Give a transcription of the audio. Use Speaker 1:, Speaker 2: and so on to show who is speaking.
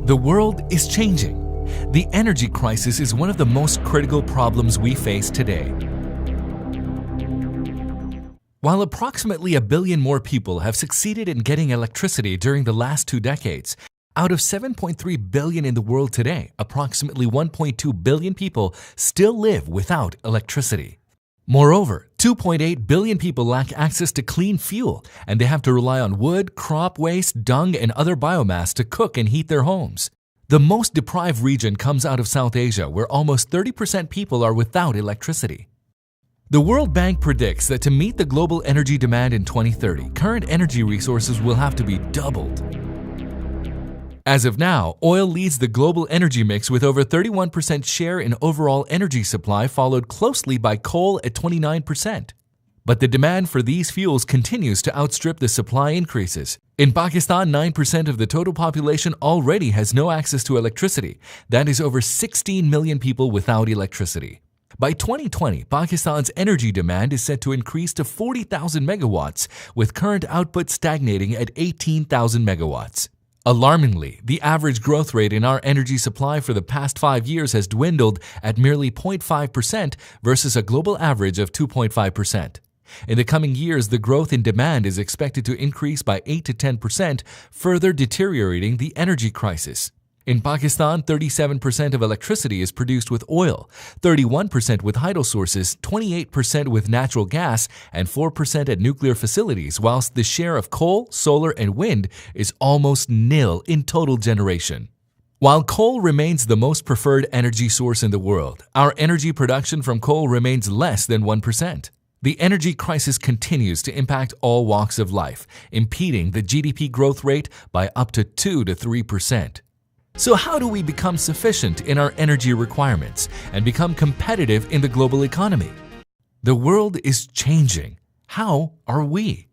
Speaker 1: The world is changing. The energy crisis is one of the most critical problems we face today. While approximately 1 billion more people have succeeded in getting electricity during the last 2 decades, out of 7.3 billion in the world today, approximately 1.2 billion people still live without electricity. Moreover, 2.8 billion people lack access to clean fuel, and they have to rely on wood, crop waste, dung, and other biomass to cook and heat their homes. The most deprived region comes out of South Asia, where almost 30% people are without electricity. The World Bank predicts that to meet the global energy demand in 2030, current energy resources will have to be doubled. As of now, oil leads the global energy mix with over 31% share in overall energy supply, followed closely by coal at 29%. But the demand for these fuels continues to outstrip the supply increases. In Pakistan, 9% of the total population already has no access to electricity. That is over 16 million people without electricity. By 2020, Pakistan's energy demand is set to increase to 40,000 megawatts, with current output stagnating at 18,000 megawatts. Alarmingly, the average growth rate in our energy supply for the past 5 years has dwindled at merely 0.5% versus a global average of 2.5%. In the coming years, the growth in demand is expected to increase by 8 to 10%, further deteriorating the energy crisis. In Pakistan, 37% of electricity is produced with oil, 31% with hydro sources, 28% with natural gas, and 4% at nuclear facilities, whilst the share of coal, solar, and wind is almost nil in total generation. While coal remains the most preferred energy source in the world, our energy production from coal remains less than 1%. The energy crisis continues to impact all walks of life, impeding the GDP growth rate by up to 2 to 3%. So how do we become sufficient in our energy requirements and become competitive in the global economy? The world is changing. How are we?